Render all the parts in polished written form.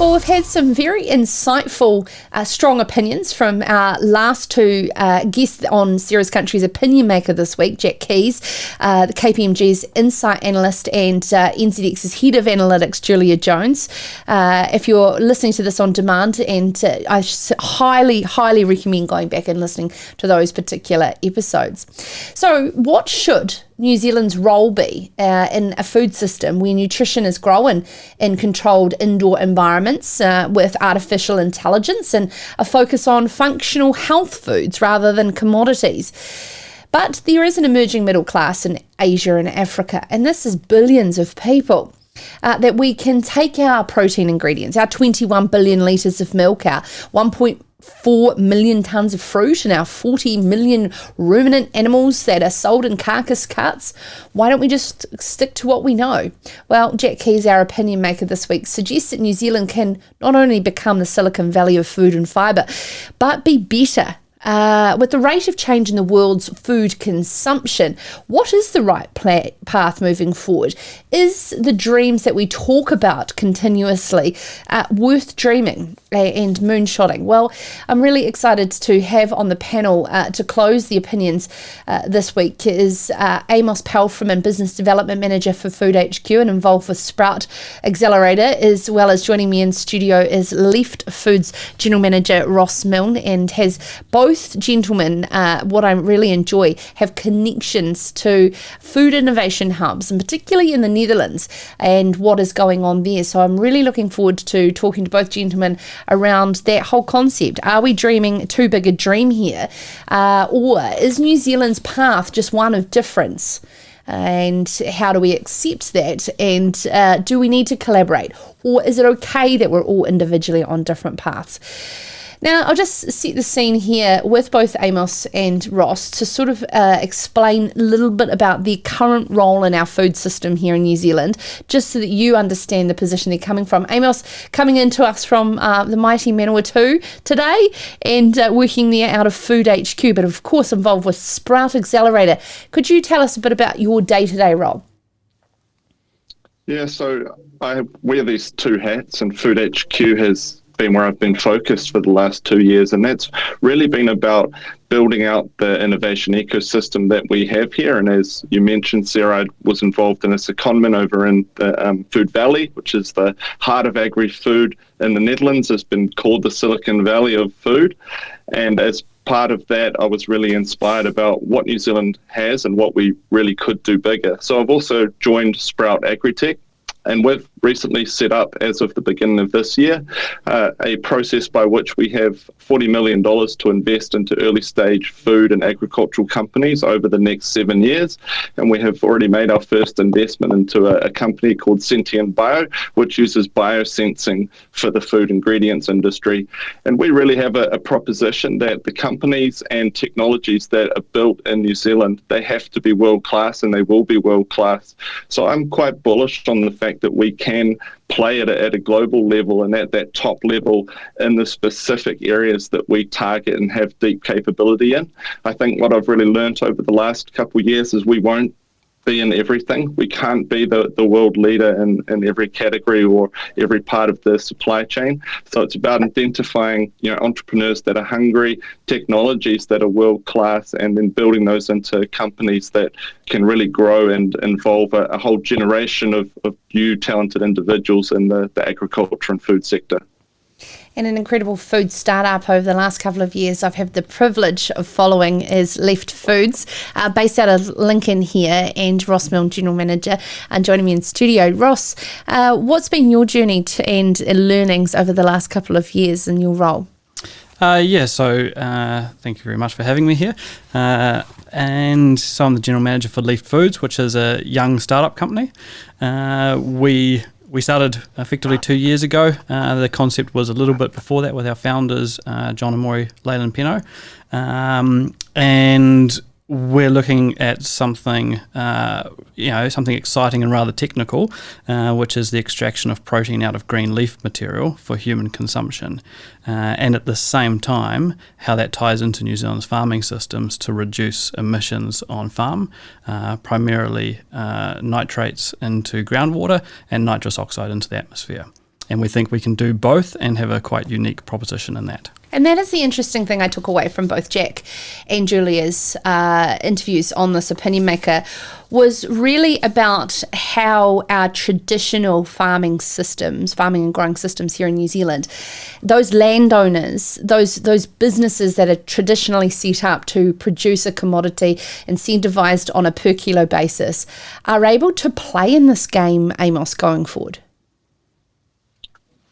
Well, we've had some very insightful, strong opinions from our last two guests on Sarah's Country's Opinion Maker this week, Jack Keys, the KPMG's Insight Analyst, and NZX's Head of Analytics, Julia Jones. If you're listening to this on demand, and I highly, highly recommend going back and listening to those particular episodes. So what should New Zealand's role be in a food system where nutrition is grown in controlled indoor environments with artificial intelligence and a focus on functional health foods rather than commodities? But there is an emerging middle class in Asia and Africa, and this is billions of people. That we can take our protein ingredients, our 21 billion litres of milk, our 1.4 million tonnes of fruit, and our 40 million ruminant animals that are sold in carcass cuts. Why don't we just stick to what we know? Well, Jack Keys, our opinion maker this week, suggests that New Zealand can not only become the Silicon Valley of food and fibre, but be better. With the rate of change in the world's food consumption, what is the right path moving forward? Is the dreams that we talk about continuously worth dreaming and moonshotting? Well, I'm really excited to have on the panel to close the opinions this week is Amos Palfreyman, Business Development Manager for Food HQ and involved with Sprout Accelerator, as well as joining me in studio is Leaft Food's General Manager Ross Milne, and has both gentlemen, what I really enjoy, have connections to food innovation hubs, and particularly in the Netherlands and what is going on there. So I'm really looking forward to talking to both gentlemen around that whole concept. Are we dreaming too big a dream here? Or is New Zealand's path just one of difference? And how do we accept that? And do we need to collaborate? Or is it okay that we're all individually on different paths? Now, I'll just set the scene here with both Amos and Ross to sort of explain a little bit about their current role in our food system here in New Zealand, just so that you understand the position they're coming from. Amos coming into us from the mighty Manawatu today and working there out of Food HQ, but of course involved with Sprout Accelerator. Could you tell us a bit about your day-to-day role? Yeah, so I wear these two hats, and Food HQ has been where I've been focused for the last 2 years, and that's really been about building out the innovation ecosystem that we have here. And as you mentioned, Sarah, I was involved in a secondment over in the Food Valley, which is the heart of agri-food in the Netherlands. It's been called the Silicon Valley of food, and as part of that, I was really inspired about what New Zealand has and what we really could do bigger. So I've also joined Sprout Agritech, and we've recently set up, as of the beginning of this year, a process by which we have $40 million to invest into early stage food and agricultural companies over the next 7 years. And we have already made our first investment into a company called Sentient Bio, which uses biosensing for the food ingredients industry. And we really have a proposition that the companies and technologies that are built in New Zealand, they have to be world class, and they will be world class. So I'm quite bullish on the fact that we can play at a global level and at that top level in the specific areas that we target and have deep capability in. I think what I've really learnt over the last couple of years is we won't be in everything. We can't be the world leader in every category or every part of the supply chain. So it's about identifying, entrepreneurs that are hungry, technologies that are world class, and then building those into companies that can really grow and involve a whole generation of new talented individuals in the agriculture and food sector. And an incredible food startup over the last couple of years I've had the privilege of following is Leaft Foods, based out of Lincoln here, and Ross Milne, General Manager, joining me in studio. Ross, what's been your journey and learnings over the last couple of years in your role? Thank you very much for having me here. And so I'm the General Manager for Leaft Foods, which is a young startup company. We started effectively 2 years ago. The concept was a little bit before that with our founders, John and Maury Leyland Peno. And we're looking at something, something exciting and rather technical, which is the extraction of protein out of green leaf material for human consumption. And at the same time, how that ties into New Zealand's farming systems to reduce emissions on farm, primarily nitrates into groundwater and nitrous oxide into the atmosphere. and we think we can do both and have a quite unique proposition in that. And that is the interesting thing I took away from both Jack and Julia's interviews on this opinion maker, was really about how our traditional farming and growing systems here in New Zealand, those landowners, those businesses that are traditionally set up to produce a commodity incentivized on a per kilo basis, are able to play in this game, Amos, going forward.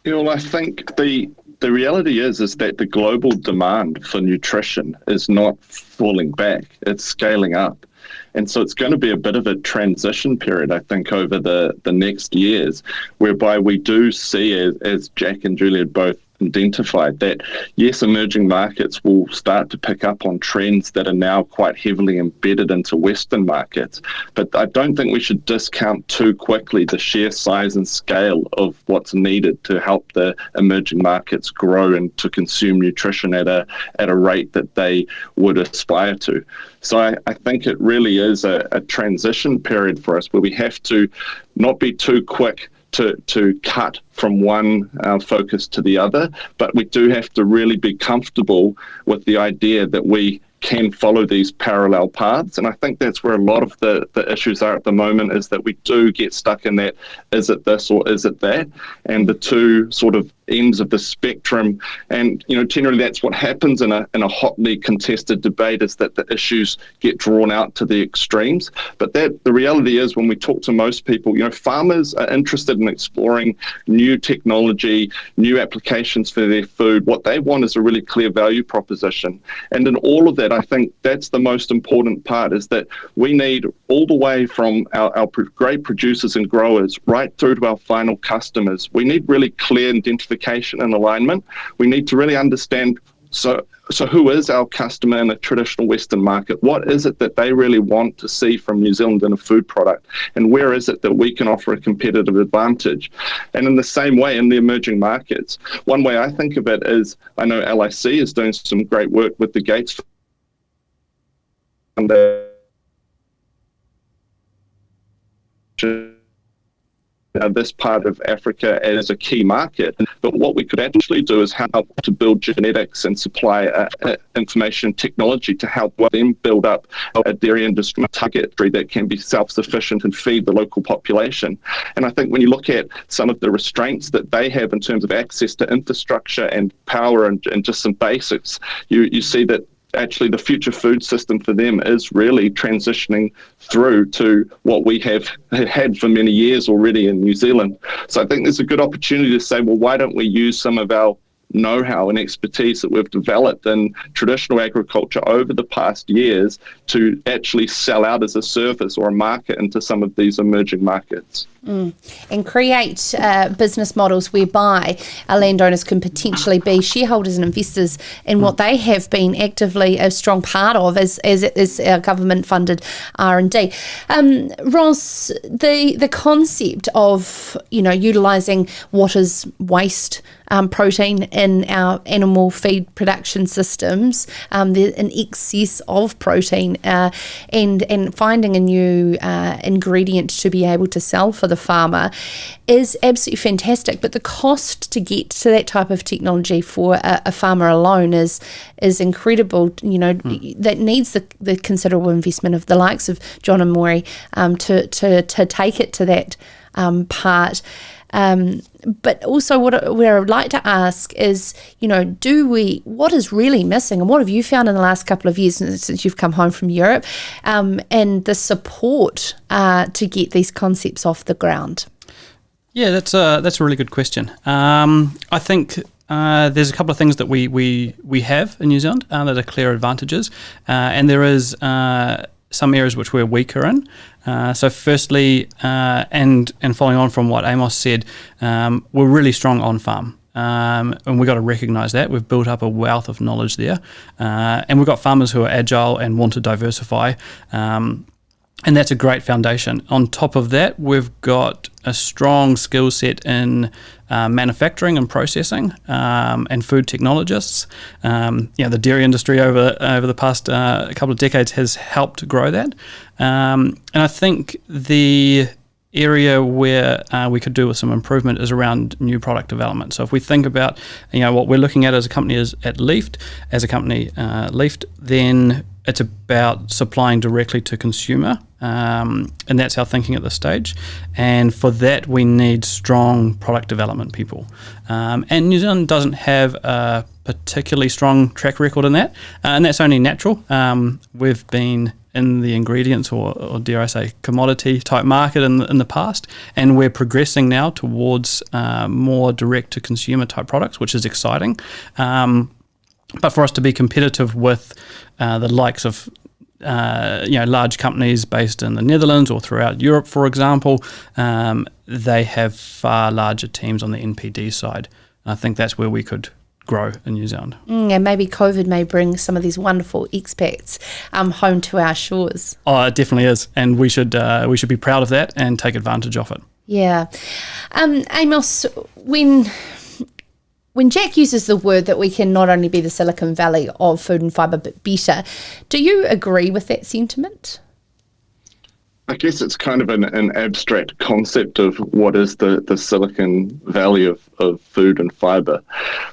Well, I think the reality is that the global demand for nutrition is not falling back, it's scaling up. And so it's going to be a bit of a transition period, I think, over the next years, whereby we do see, as Jack and Julia both identified, that yes, emerging markets will start to pick up on trends that are now quite heavily embedded into Western markets. But I don't think we should discount too quickly the sheer size and scale of what's needed to help the emerging markets grow and to consume nutrition at a rate that they would aspire to. So I think it really is a transition period for us, where we have to not be too quick to cut from one focus to the other, but we do have to really be comfortable with the idea that we can follow these parallel paths. And I think that's where a lot of the issues are at the moment, is that we do get stuck in that, is it this or is it that? And the two sort of ends of the spectrum. And, generally that's what happens in a hotly contested debate, is that the issues get drawn out to the extremes. But the reality is, when we talk to most people, farmers are interested in exploring new technology, new applications for their food. What they want is a really clear value proposition. And in all of that, I think that's the most important part, is that we need, all the way from our great producers and growers right through to our final customers, we need really clear identification and alignment. We need to really understand, so who is our customer in a traditional Western market? What is it that they really want to see from New Zealand in a food product? And where is it that we can offer a competitive advantage? And in the same way, in the emerging markets, one way I think of it is, I know LIC is doing some great work with the Gates Foundation, this part of Africa as a key market. But what we could actually do is help to build genetics and supply information technology to help them build up a dairy industry target that can be self-sufficient and feed the local population. And I think when you look at some of the restraints that they have in terms of access to infrastructure and power and just some basics, you see that actually the future food system for them is really transitioning through to what we have had for many years already in New Zealand. So I think there's a good opportunity to say, well, why don't we use some of our know-how and expertise that we've developed in traditional agriculture over the past years to actually sell out as a service or a market into some of these emerging markets. And create business models whereby our landowners can potentially be shareholders and investors in what they have been actively a strong part of as our government-funded R&D. Ross, the concept of utilising what is waste protein in our animal feed production systems, an excess of protein, and finding a new ingredient to be able to sell for the farmer is absolutely fantastic. But the cost to get to that type of technology for a farmer alone is incredible. That needs the considerable investment of the likes of John and Maury to take it to that part. But also what I would like to ask is, what is really missing, and what have you found in the last couple of years since you've come home from Europe, and the support to get these concepts off the ground? Yeah, that's a really good question. I think there's a couple of things that we have in New Zealand that are clear advantages, and there is some areas which we're weaker in. So firstly, and following on from what Amos said, we're really strong on farm. And we've got to recognise that. We've built up a wealth of knowledge there. And we've got farmers who are agile and want to diversify. And that's a great foundation. On top of that, we've got a strong skill set in manufacturing and processing, and food technologists. The dairy industry over the past couple of decades has helped grow that. And I think the area where we could do with some improvement is around new product development. So if we think about, what we're looking at as a company is at Leaft, Leaft, then it's about supplying directly to consumer, and that's our thinking at this stage. And for that, we need strong product development people. And New Zealand doesn't have a particularly strong track record in that, and that's only natural. We've been in the ingredients or dare I say commodity type market in the past, and we're progressing now towards more direct to consumer type products, which is exciting. But for us to be competitive with the likes of large companies based in the Netherlands or throughout Europe, for example, they have far larger teams on the NPD side. I think that's where we could grow in New Zealand. And maybe COVID may bring some of these wonderful expats home to our shores. Oh, it definitely is, and we should be proud of that and take advantage of it. Yeah. Amos, when Jack uses the word that we can not only be the Silicon Valley of food and fibre but better, do you agree with that sentiment? I guess it's kind of an abstract concept of what is the Silicon Valley of food and fibre.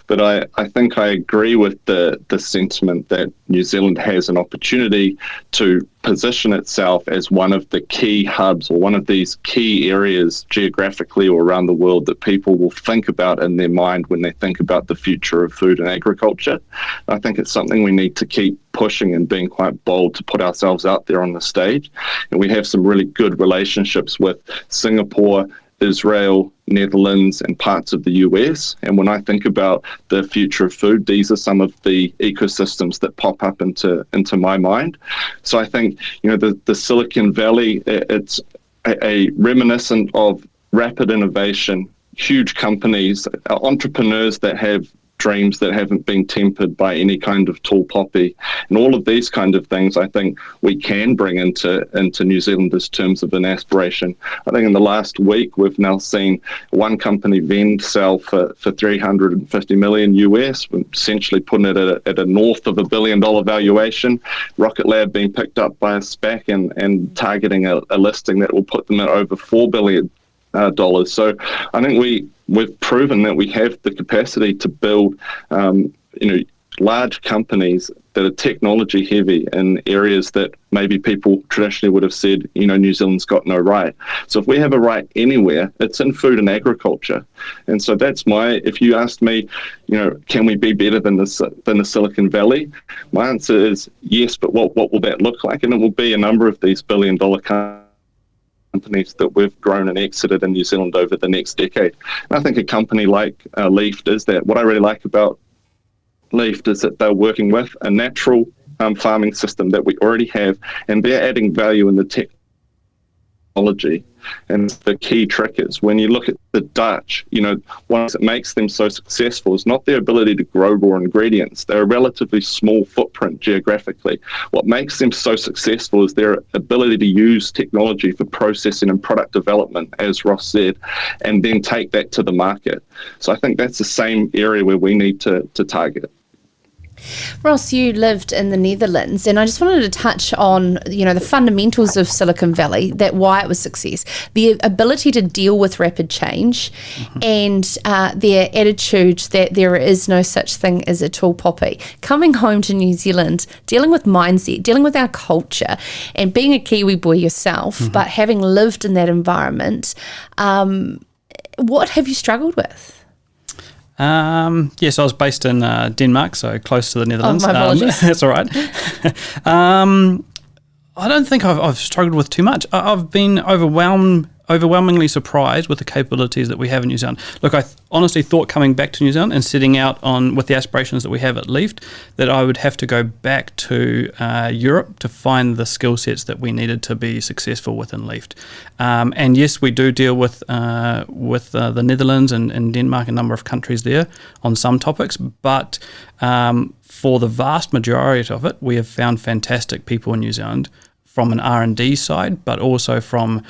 But I think I agree with the sentiment that New Zealand has an opportunity to position itself as one of the key hubs or one of these key areas geographically or around the world that people will think about in their mind when they think about the future of food and agriculture. I think it's something we need to keep pushing and being quite bold to put ourselves out there on the stage. And we have some really good relationships with Singapore, Israel, Netherlands, and parts of the US. And when I think about the future of food, these are some of the ecosystems that pop up into my mind. So I think, the Silicon Valley, it's a reminiscent of rapid innovation, huge companies, entrepreneurs that have dreams that haven't been tempered by any kind of tall poppy, and all of these kind of things I think we can bring into New Zealand as terms of an aspiration. I think in the last week we've now seen one company sell for $350 million US, essentially putting it at a north of $1 billion valuation. Rocket Lab being picked up by a SPAC and targeting a listing that will put them at over $4 billion. So I think we've proven that we have the capacity to build, large companies that are technology heavy in areas that maybe people traditionally would have said, New Zealand's got no right. So if we have a right anywhere, it's in food and agriculture. And so that's if you asked me, can we be better than the Silicon Valley? My answer is yes, but what will that look like? And it will be a number of these billion-dollar companies that we've grown and exited in New Zealand over the next decade. And I think a company like Leaft is that. What I really like about Leaft is that they're working with a natural farming system that we already have, and they're adding value in the technology. And the key trick is when you look at the Dutch, what makes them so successful is not their ability to grow raw ingredients. They're a relatively small footprint geographically. What makes them so successful is their ability to use technology for processing and product development, as Ross said, and then take that to the market. So I think that's the same area where we need to target. Ross, you lived in the Netherlands, and I just wanted to touch on, the fundamentals of Silicon Valley, why it was success, the ability to deal with rapid change, and their attitude that there is no such thing as a tall poppy. Coming home to New Zealand, dealing with mindset, dealing with our culture, and being a Kiwi boy yourself, but having lived in that environment, what have you struggled with? Yes, I was based in Denmark, so close to the Netherlands. Oh, my apologies. That's all right. I don't think I've struggled with too much. I've been overwhelmingly surprised with the capabilities that we have in New Zealand. Look, I honestly thought coming back to New Zealand and setting out with the aspirations that we have at Leaft, that I would have to go back to Europe to find the skill sets that we needed to be successful within Leaft. And yes, we do deal with the Netherlands and Denmark, a number of countries there on some topics, but for the vast majority of it, we have found fantastic people in New Zealand from an R&D side, but also from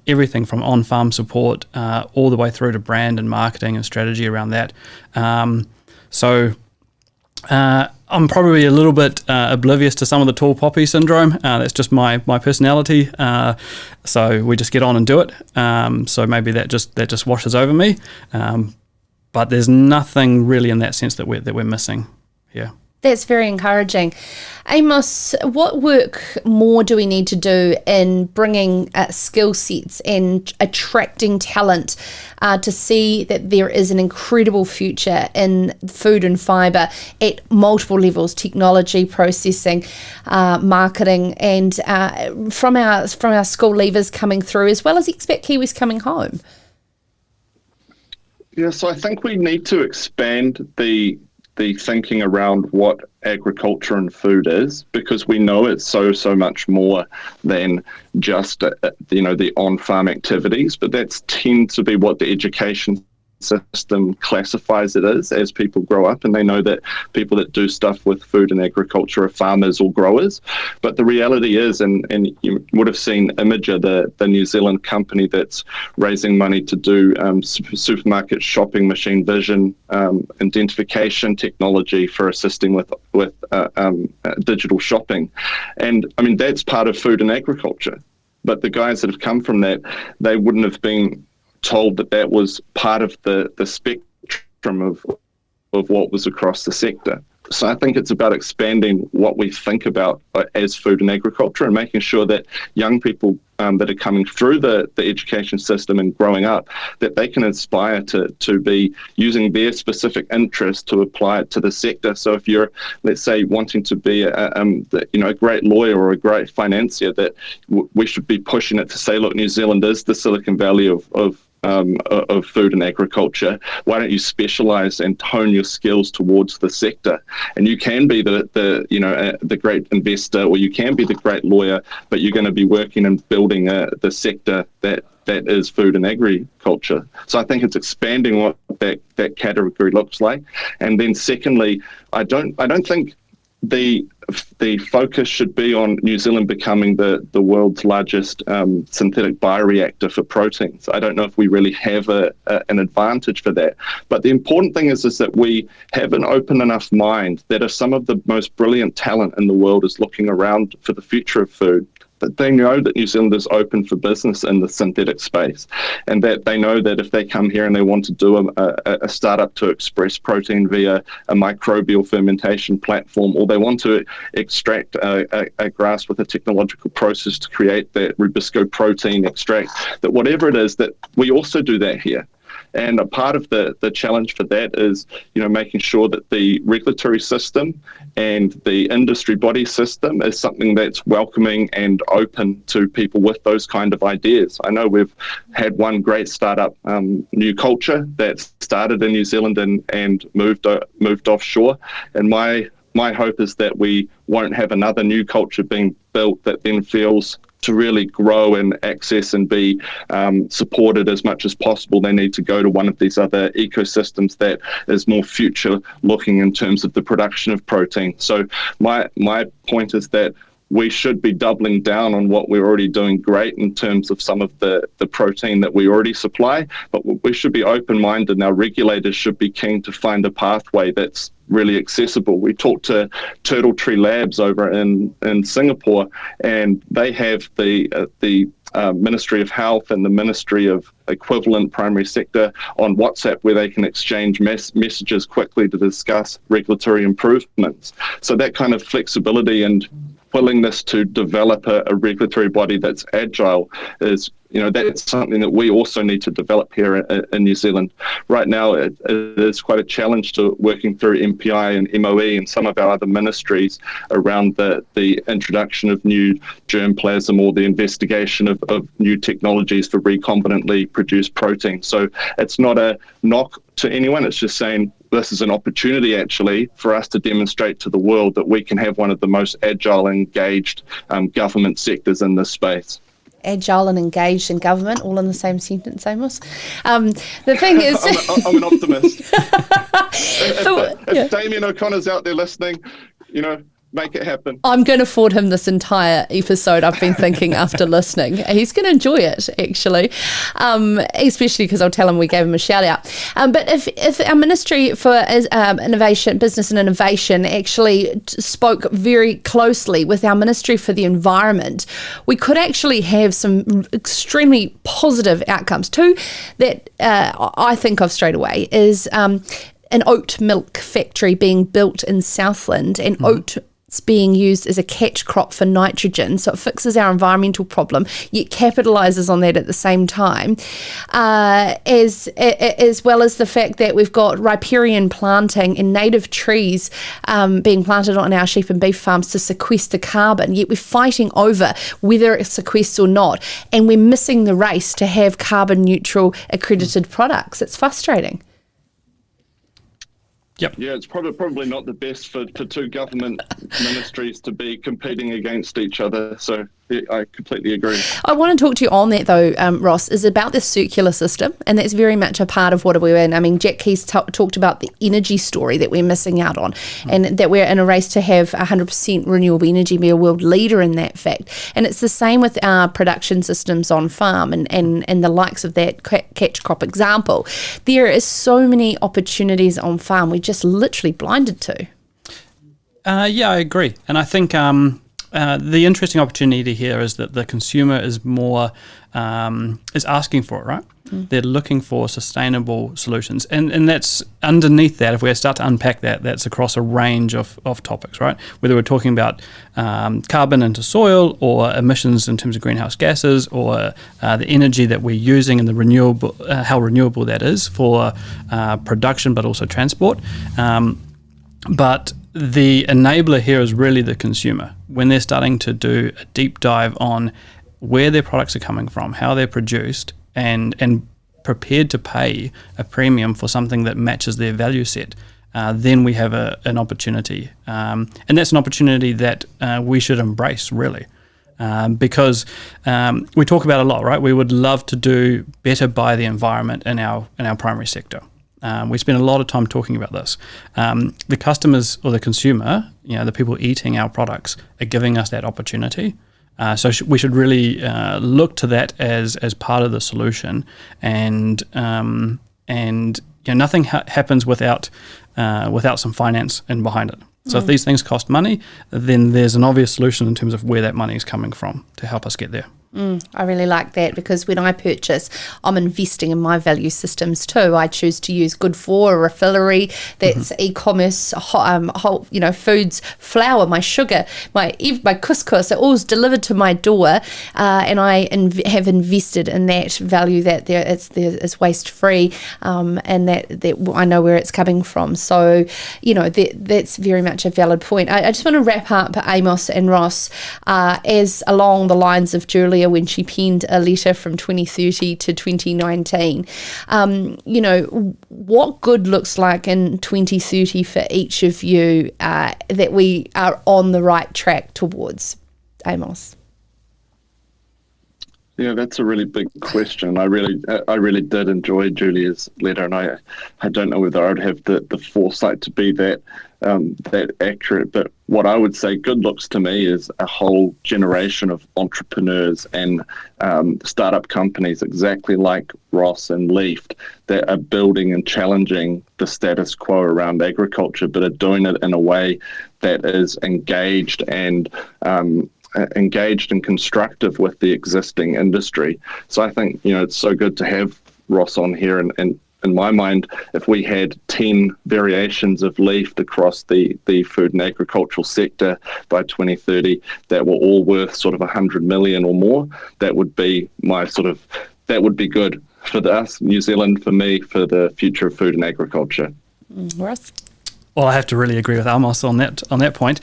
everything from on-farm support all the way through to brand and marketing and strategy around that. So I'm probably a little bit oblivious to some of the tall poppy syndrome. That's just my personality. So we just get on and do it. So maybe that just washes over me. But there's nothing really in that sense that we're missing here. That's very encouraging. Amos, what work more do we need to do in bringing skill sets and attracting talent to see that there is an incredible future in food and fibre at multiple levels, technology, processing, marketing, and from our school leavers coming through, as well as expat Kiwis coming home? Yeah, so I think we need to expand the thinking around what agriculture and food is, because we know it's so much more than just the on-farm activities, but that tends to be what the education system classifies it as people grow up, and they know that people that do stuff with food and agriculture are farmers or growers. But the reality is, and you would have seen Imager, the New Zealand company that's raising money to do supermarket shopping machine vision identification technology for assisting with digital shopping. And I mean, that's part of food and agriculture. But the guys that have come from that, they wouldn't have been told that was part of the spectrum of what was across the sector. So I think it's about expanding what we think about as food and agriculture, and making sure that young people that are coming through the education system and growing up, that they can aspire to be using their specific interest to apply it to the sector. So if you're, let's say, wanting to be a great lawyer or a great financier, that we should be pushing it to say, look, New Zealand is the Silicon Valley of food and agriculture. Why don't you specialize and hone your skills towards the sector? And you can be the great investor, or you can be the great lawyer, but you're going to be working and building the sector that is food and agriculture. So I think it's expanding what that category looks like. And then secondly, I don't think the focus should be on New Zealand becoming the world's largest synthetic bioreactor for proteins. I don't know if we really have an advantage for that. But the important thing is that we have an open enough mind that if some of the most brilliant talent in the world is looking around for the future of food, that they know that New Zealand is open for business in the synthetic space, and that they know that if they come here and they want to do a startup to express protein via a microbial fermentation platform, or they want to extract a grass with a technological process to create that rubisco protein extract, that whatever it is, that we also do that here. And a part of the challenge for that is, making sure that the regulatory system and the industry body system is something that's welcoming and open to people with those kind of ideas. I know we've had one great startup, New Culture, that started in New Zealand and moved offshore. And my hope is that we won't have another New Culture being built that then feels to really grow and access and be supported as much as possible, they need to go to one of these other ecosystems that is more future looking in terms of the production of protein. So my point is that we should be doubling down on what we're already doing great in terms of some of the protein that we already supply, but we should be open-minded, and our regulators should be keen to find a pathway that's really accessible. We talked to Turtle Tree Labs over in Singapore, and they have the Ministry of Health and the Ministry of Equivalent Primary Sector on WhatsApp, where they can exchange messages quickly to discuss regulatory improvements. So that kind of flexibility and willingness to develop a regulatory body that's agile is, that's something that we also need to develop here in New Zealand. Right now, it is quite a challenge to working through MPI and MOE and some of our other ministries around the introduction of new germplasm or the investigation of new technologies for recombinantly produced protein. So it's not a knock to anyone. It's just saying this is an opportunity actually for us to demonstrate to the world that we can have one of the most agile, engaged government sectors in this space. Agile and engaged in government, all in the same sentence, Amos. The thing is... I'm an optimist. If Damien O'Connor's out there listening, Make it happen. I'm going to forward him this entire episode, I've been thinking, after listening. He's going to enjoy it, actually, especially because I'll tell him we gave him a shout out. But if our Ministry for Innovation, Business and Innovation actually spoke very closely with our Ministry for the Environment, we could actually have some extremely positive outcomes. Two that I think of straight away is an oat milk factory being built in Southland, and oat being used as a catch crop for nitrogen, so it fixes our environmental problem, yet capitalises on that at the same time, as well as the fact that we've got riparian planting and native trees being planted on our sheep and beef farms to sequester carbon, yet we're fighting over whether it sequesters or not, and we're missing the race to have carbon neutral accredited products. It's frustrating. Yep. Yeah, it's probably not the best for two government ministries to be competing against each other. So yeah, I completely agree. I want to talk to you on that though, Ross, is about the circular system, and that's very much a part of what we're in. I mean, Jack Keys talked about the energy story that we're missing out on, and that we're in a race to have 100% renewable energy, be a world leader in that fact. And it's the same with our production systems on farm and the likes of that catch crop example. There is so many opportunities on farm we're just literally blinded to. Yeah, I agree. And I think the interesting opportunity here is that the consumer is more is asking for it, right? They're looking for sustainable solutions, and that's underneath that. If we start to unpack that, that's across a range of topics, right? Whether we're talking about carbon into soil, or emissions in terms of greenhouse gases, or the energy that we're using and the renewable, how renewable that is for production, but also transport. But the enabler here is really the consumer. When they're starting to do a deep dive on where their products are coming from, how they're produced, and prepared to pay a premium for something that matches their value set, then we have an opportunity. And that's an opportunity that we should embrace, really. Because we talk about a lot, right? We would love to do better by the environment in our primary sector. We spend a lot of time talking about this. The customers or the consumer, the people eating our products, are giving us that opportunity. So we should really look to that as part of the solution. And nothing happens without some finance in behind it. So if these things cost money, then there's an obvious solution in terms of where that money is coming from to help us get there. I really like that, because when I purchase, I'm investing in my value systems too. I choose to use Good For, a refillery that's e-commerce, foods, flour, my sugar, my couscous, it all's delivered to my door, and I have invested in that value, that it's waste free, and that I know where it's coming from. So, that's very much a valid point. I just want to wrap up Amos and Ross as along the lines of Julia when she penned a letter from 2030 to 2019. What good looks like in 2030 for each of you that we are on the right track towards? Amos. Yeah, that's a really big question. I really did enjoy Julia's letter, and I don't know whether I'd have the foresight to be that accurate. But what I would say good looks to me is a whole generation of entrepreneurs and startup companies, exactly like Ross and Leaft, that are building and challenging the status quo around agriculture, but are doing it in a way that is engaged and constructive with the existing industry. So I think, it's so good to have Ross on here. And in my mind, if we had 10 variations of Leaft across the food and agricultural sector by 2030 that were all worth sort of 100 million or more, that would be that would be good for us, New Zealand, for me, for the future of food and agriculture. Ross? Well, I have to really agree with Amos on that point.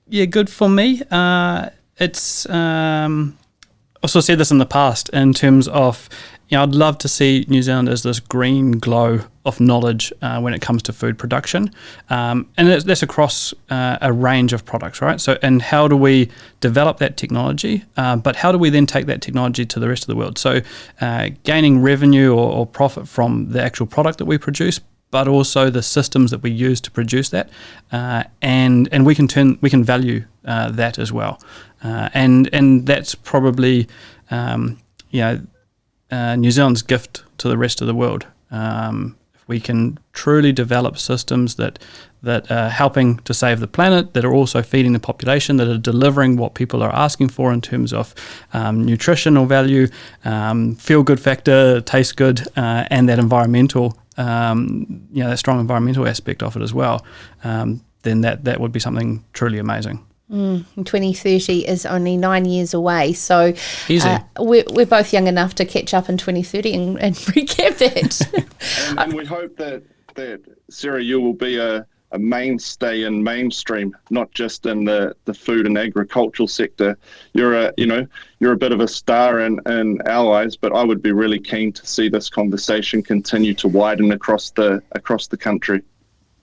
Yeah, good for me. It's also said this in the past in terms of, I'd love to see New Zealand as this green glow of knowledge when it comes to food production, and that's across a range of products, right? So, and how do we develop that technology? But how do we then take that technology to the rest of the world? So, gaining revenue or profit from the actual product that we produce, but also the systems that we use to produce that, and we can value that as well, and that's probably New Zealand's gift to the rest of the world. If we can truly develop systems that are helping to save the planet, that are also feeding the population, that are delivering what people are asking for in terms of nutritional value, feel good factor, taste good, and that environmental, that strong environmental aspect of it as well, then that would be something truly amazing. 2030 is only 9 years away, so easy. We're both young enough to catch up in 2030 and recap that. and we hope that Sarah, you will be a mainstay in mainstream, not just in the food and agricultural sector. You're a bit of a star in our eyes, but I would be really keen to see this conversation continue to widen across the country.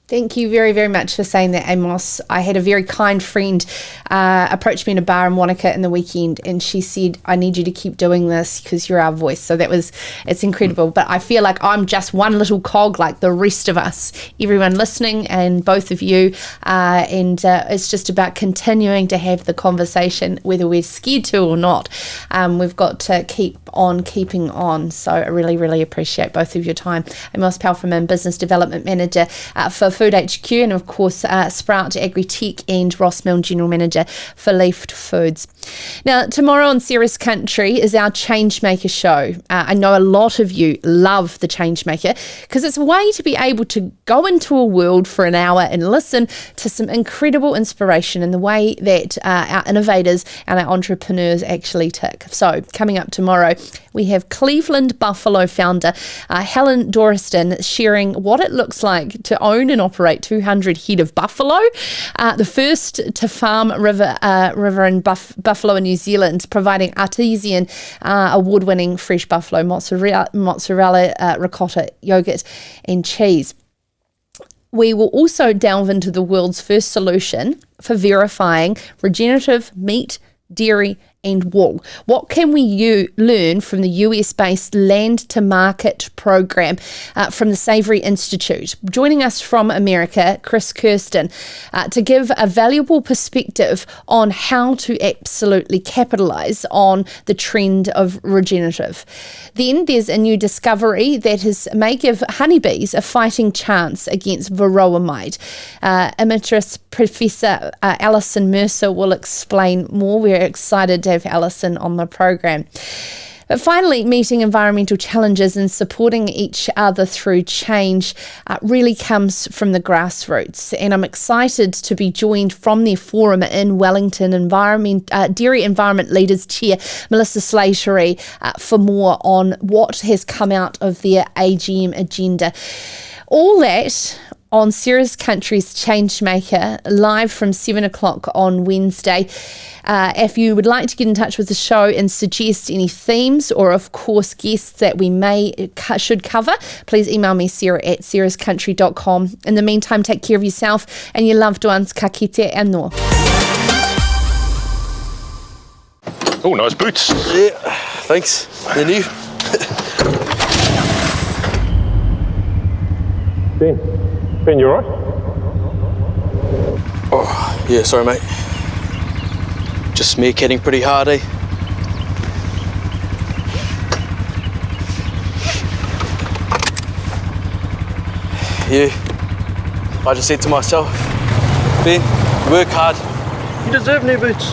Thank you very, very much for saying that, Amos. I had a very kind friend approach me in a bar in Wanaka in the weekend, and she said, I need you to keep doing this because you're our voice. So it's incredible. But I feel like I'm just one little cog like the rest of us, everyone listening and both of you. And it's just about continuing to have the conversation, whether we're scared to or not. We've got to keep on keeping on. So I really, really appreciate both of your time. Amos Palfreyman, Business Development Manager for Food HQ, and of course Sprout Agri-Tech, and Ross Milne, General Manager for Leaft Foods. Now, tomorrow on Sarah's Country is our Changemaker show. I know a lot of you love the Changemaker because it's a way to be able to go into a world for an hour and listen to some incredible inspiration in the way that our innovators and our entrepreneurs actually tick. So coming up tomorrow, we have Cleveland Buffalo founder Helen Doriston sharing what it looks like to own and operate 200 head of buffalo, the first to farm river in Buffalo in New Zealand, providing artesian award-winning fresh buffalo mozzarella, ricotta, yogurt and cheese. We will also delve into the world's first solution for verifying regenerative meat, dairy and wool. What can we learn from the US-based Land to Market program from the Savory Institute? Joining us from America, Chris Kirsten, to give a valuable perspective on how to absolutely capitalise on the trend of regenerative. Then there's a new discovery that may give honeybees a fighting chance against varroa mite. Emeritus Professor Alison Mercer will explain more. We're excited to have Alison on the program. But finally, meeting environmental challenges and supporting each other through change really comes from the grassroots. And I'm excited to be joined from their forum in Wellington, Dairy Environment Leaders Chair Melissa Slattery for more on what has come out of their AGM agenda. All that on Sarah's Country's Changemaker, live from 7 o'clock on Wednesday. If you would like to get in touch with the show and suggest any themes or, of course, guests that we should cover, please email me, sarah@sarahscountry.com. In the meantime, take care of yourself and your loved ones. Ka kite anō. Oh, nice boots. Yeah, thanks. They're new. Ben, you alright? Oh, yeah, sorry, mate. Just meerkatting pretty hard, eh? Yeah, I just said to myself, Ben, work hard. You deserve new boots.